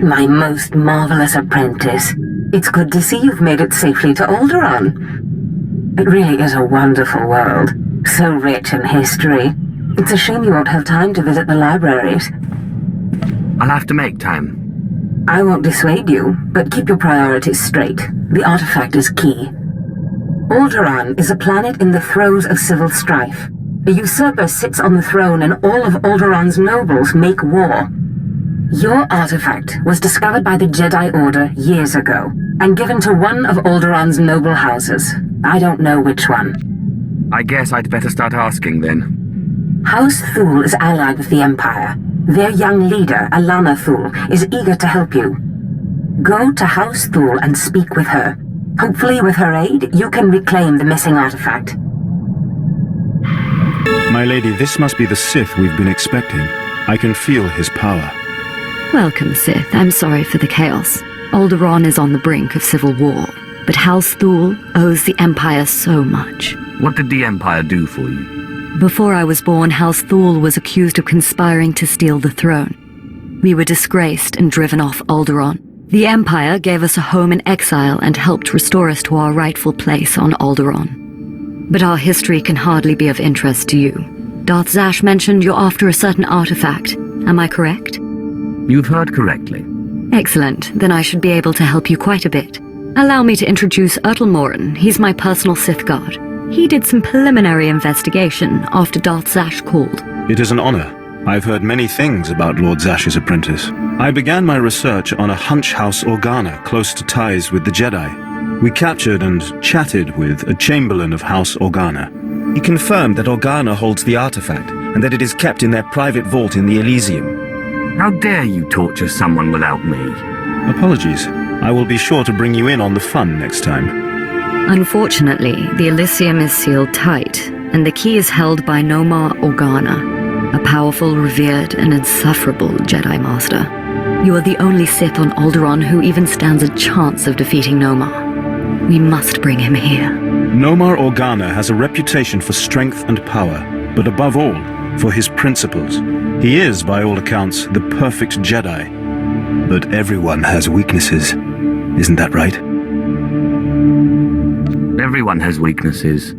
my most marvelous apprentice. It's good to see you've made it safely to Alderaan. It really is a wonderful world, so rich in history. It's a shame you won't have time to visit the libraries. I'll have to make time. I won't dissuade you, but keep your priorities straight. The artifact is key. Alderaan is a planet in the throes of civil strife. A usurper sits on the throne and all of Alderaan's nobles make war. Your artifact was discovered by the Jedi Order years ago, and given to one of Alderaan's noble houses. I don't know which one. I guess I'd better start asking then. House Thul is allied with the Empire. Their young leader, Alana Thul, is eager to help you. Go to House Thul and speak with her. Hopefully with her aid, you can reclaim the missing artifact. My lady, this must be the Sith we've been expecting. I can feel his power. Welcome, Sith. I'm sorry for the chaos. Alderaan is on the brink of civil war, but House Thul owes the Empire so much. What did the Empire do for you? Before I was born, House Thul was accused of conspiring to steal the throne. We were disgraced and driven off Alderaan. The Empire gave us a home in exile and helped restore us to our rightful place on Alderaan. But our history can hardly be of interest to you. Darth Zash mentioned you're after a certain artifact. Am I correct? You've heard correctly. Excellent. Then I should be able to help you quite a bit. Allow me to introduce Morin. He's my personal Sith guard. He did some preliminary investigation after Darth Zash called. It is an honor. I've heard many things about Lord Zash's apprentice. I began my research on a Hunch House Organa close to ties with the Jedi. We captured and chatted with a Chamberlain of House Organa. He confirmed that Organa holds the artifact and that it is kept in their private vault in the Elysium. How dare you torture someone without me? Apologies. I will be sure to bring you in on the fun next time. Unfortunately, the Elysium is sealed tight, and the key is held by Nomar Organa, a powerful, revered, and insufferable Jedi Master. You are the only Sith on Alderaan who even stands a chance of defeating Nomar. We must bring him here. Nomar Organa has a reputation for strength and power, but above all, for his principles. He is, by all accounts, the perfect Jedi. But everyone has weaknesses. Isn't that right? Everyone has weaknesses,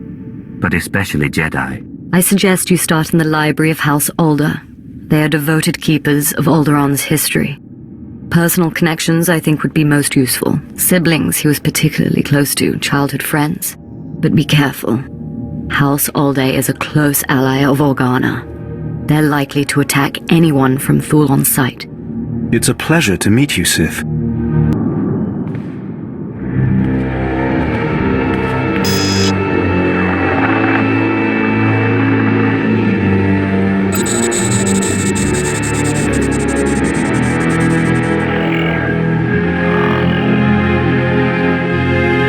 but especially Jedi. I suggest you start in the library of House Alder. They are devoted keepers of Alderaan's history. Personal connections, I think, would be most useful. Siblings he was particularly close to, childhood friends. But be careful. House Alder is a close ally of Organa. They're likely to attack anyone from Thul on sight. It's a pleasure to meet you, Sith.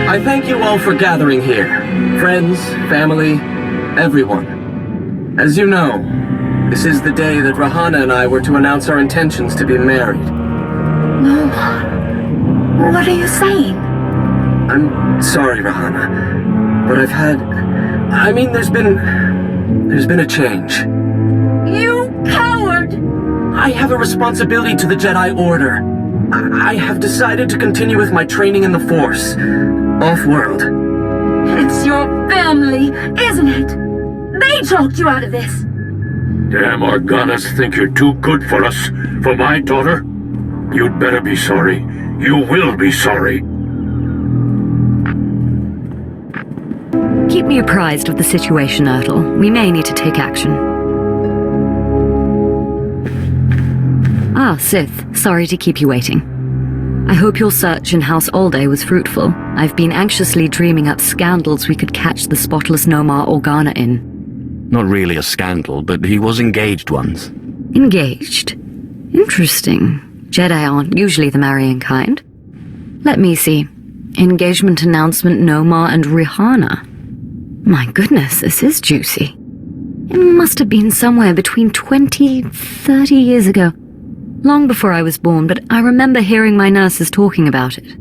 I thank you all for gathering here. Friends, family, everyone. As you know, this is the day that Rahana and I were to announce our intentions to be married. Nomar, what are you saying? I'm sorry, Rahana, but there's been a change. You coward! I have a responsibility to the Jedi Order. I have decided to continue with my training in the Force, off-world. It's your family, isn't it? They talked you out of this. Damn Organas think you're too good for us, for my daughter? You'd better be sorry. You will be sorry. Keep me apprised of the situation, Ertl. We may need to take action. Ah, Sith. Sorry to keep you waiting. I hope your search in House Alder was fruitful. I've been anxiously dreaming up scandals we could catch the spotless Nomar Organa in. Not really a scandal, but he was engaged once. Engaged? Interesting. Jedi aren't usually the marrying kind. Let me see. Engagement announcement Nomar and Rihanna. My goodness, this is juicy. It must have been somewhere between 20, 30 years ago. Long before I was born, but I remember hearing my nurses talking about it.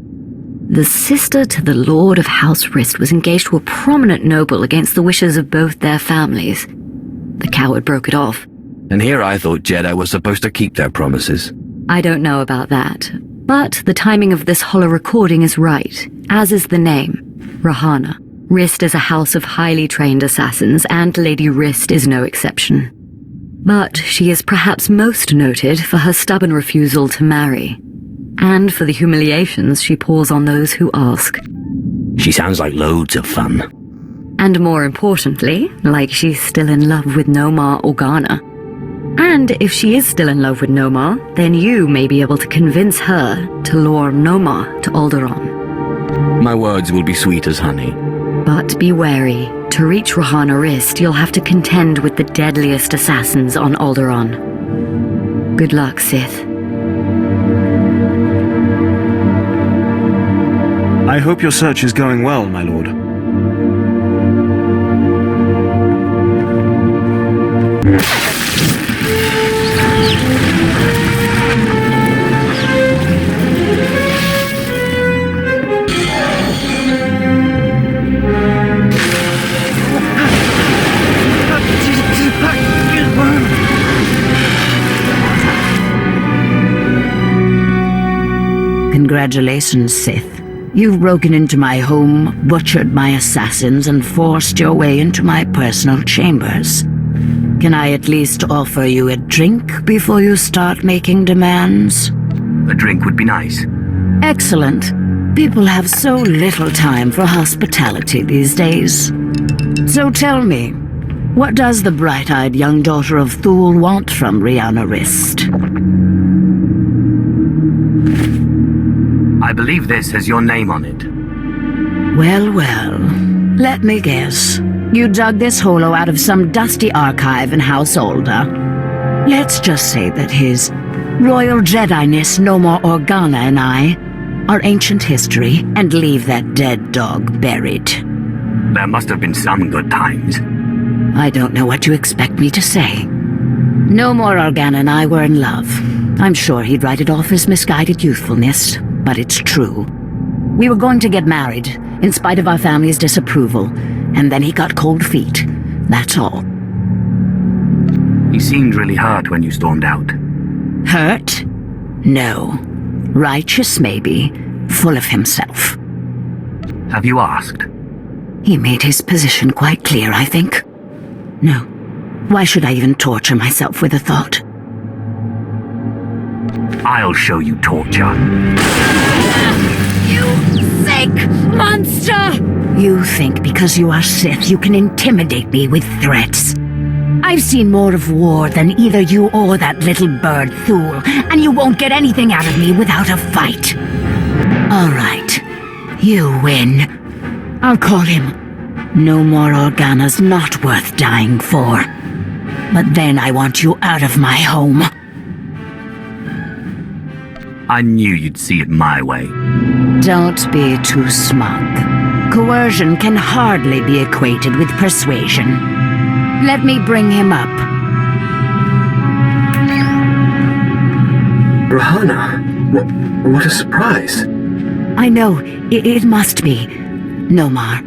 The sister to the Lord of House Rist was engaged to a prominent noble against the wishes of both their families. The coward broke it off. And here I thought Jedi were supposed to keep their promises. I don't know about that, But the timing of this holo recording is right, as is the name, Rahana. Rist is a house of highly trained assassins, and Lady Rist is no exception. But she is perhaps most noted for her stubborn refusal to marry, and for the humiliations she pours on those who ask. She sounds like loads of fun. And more importantly, like she's still in love with Nomar Organa. And if she is still in love with Nomar, then you may be able to convince her to lure Nomar to Alderaan. My words will be sweet as honey. But be wary. To reach Rahana Rist, you'll have to contend with the deadliest assassins on Alderaan. Good luck, Sith. I hope your search is going well, my lord. Congratulations, Sith. You've broken into my home, butchered my assassins, and forced your way into my personal chambers. Can I at least offer you a drink before you start making demands? A drink would be nice. Excellent. People have so little time for hospitality these days. So tell me, what does the bright-eyed young daughter of Thule want from Rahana Rist? I believe this has your name on it. Well, well. Let me guess. You dug this holo out of some dusty archive in House Alda. Let's just say that his Royal Jedi Nomar Organa and I are ancient history and leave that dead dog buried. There must have been some good times. I don't know what you expect me to say. Nomar Organa and I were in love. I'm sure he'd write it off as misguided youthfulness, but it's true. We were going to get married, in spite of our family's disapproval, and then he got cold feet. That's all. He seemed really hurt when you stormed out. Hurt? No. Righteous, maybe. Full of himself. Have you asked? He made his position quite clear, I think. No. Why should I even torture myself with the thought? I'll show you torture. You sick monster! You think because you are Sith you can intimidate me with threats. I've seen more of war than either you or that little bird Thule, and you won't get anything out of me without a fight. All right. You win. I'll call him. Nomar Organa's not worth dying for. But then I want you out of my home. I knew you'd see it my way. Don't be too smug. Coercion can hardly be equated with persuasion. Let me bring him up. Rahana, what a surprise. I know, it must be. Nomar,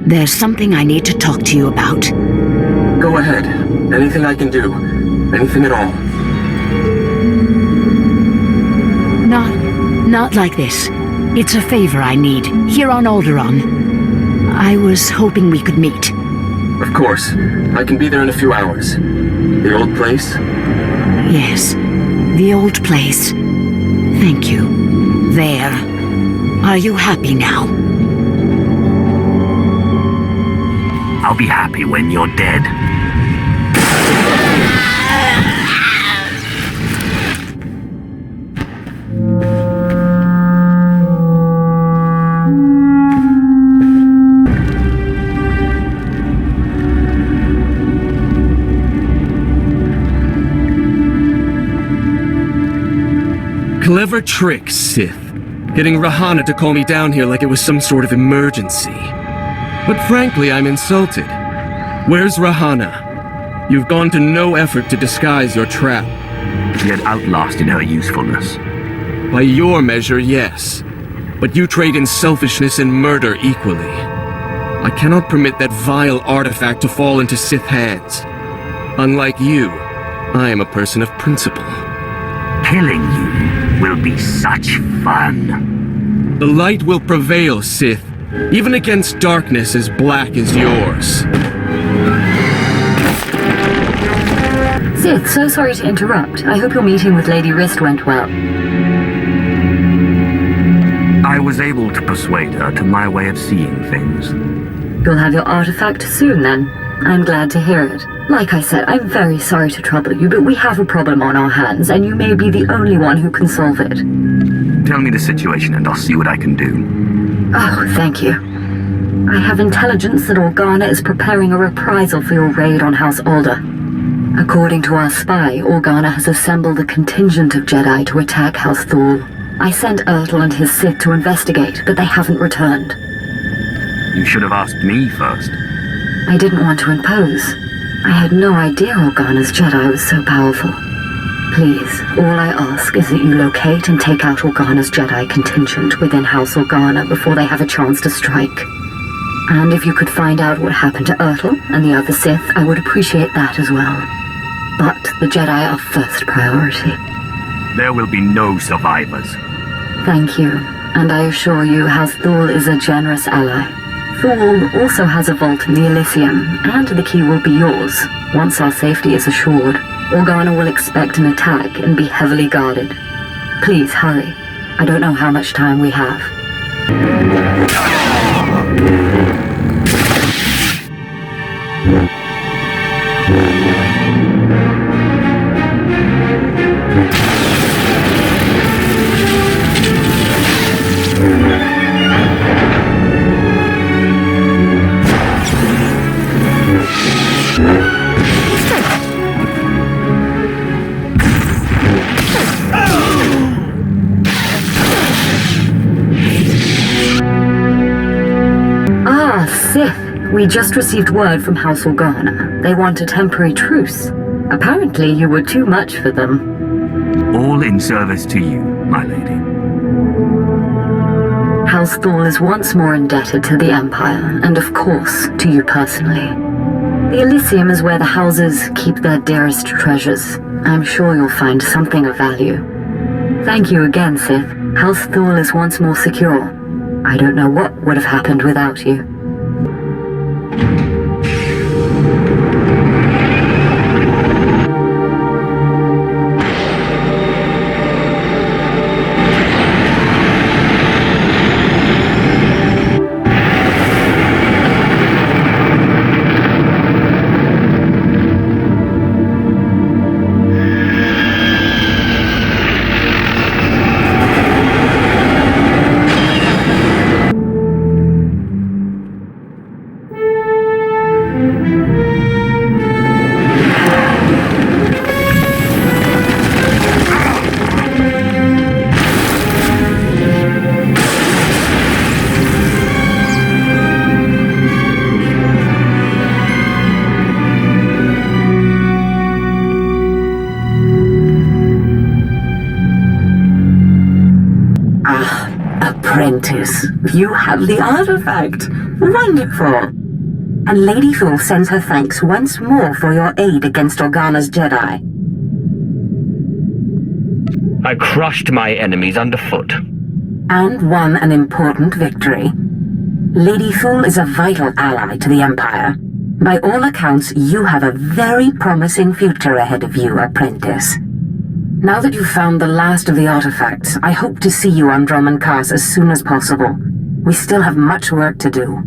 there's something I need to talk to you about. Go ahead. Anything I can do. Anything at all. Not like this. It's a favor I need, here on Alderaan. I was hoping we could meet. Of course. I can be there in a few hours. The old place? Yes, the old place. Thank you. There. Are you happy now? I'll be happy when you're dead. Clever trick, Sith. Getting Rahana to call me down here like it was some sort of emergency. But frankly, I'm insulted. Where's Rahana? You've gone to no effort to disguise your trap. She had outlasted her usefulness. By your measure, yes. But you trade in selfishness and murder equally. I cannot permit that vile artifact to fall into Sith hands. Unlike you, I am a person of principle. Killing you will be such fun. The light will prevail, Sith, even against darkness as black as yours. Sith, so sorry to interrupt. I hope your meeting with Lady Wrist went well. I was able to persuade her to my way of seeing things. You'll have your artifact soon, then. I'm glad to hear it. Like I said, I'm very sorry to trouble you, but we have a problem on our hands, and you may be the only one who can solve it. Tell me the situation and I'll see what I can do. Oh, thank you. I have intelligence that Organa is preparing a reprisal for your raid on House Alder. According to our spy, Organa has assembled a contingent of Jedi to attack House Thul. I sent Ertl and his Sith to investigate, but they haven't returned. You should have asked me first. I didn't want to impose. I had no idea Organa's Jedi was so powerful. Please, all I ask is that you locate and take out Organa's Jedi contingent within House Organa before they have a chance to strike. And if you could find out what happened to Ertl and the other Sith, I would appreciate that as well. But the Jedi are first priority. There will be no survivors. Thank you, and I assure you House Thul is a generous ally. Thul also has a vault in the Elysium, and the key will be yours. Once our safety is assured, Organa will expect an attack and be heavily guarded. Please hurry. I don't know how much time we have. Sith, we just received word from House Organa. They want a temporary truce. Apparently you were too much for them. All in service to you, my lady. House Thul is once more indebted to the Empire, and of course, to you personally. The Elysium is where the houses keep their dearest treasures. I'm sure you'll find something of value. Thank you again, Sith. House Thul is once more secure. I don't know what would have happened without you. Apprentice, you have the artefact. Wonderful. And Lady Thul sends her thanks once more for your aid against Organa's Jedi. I crushed my enemies underfoot. And won an important victory. Lady Thul is a vital ally to the Empire. By all accounts, you have a very promising future ahead of you, Apprentice. Now that you've found the last of the artifacts, I hope to see you on Dromund Kaas as soon as possible. We still have much work to do.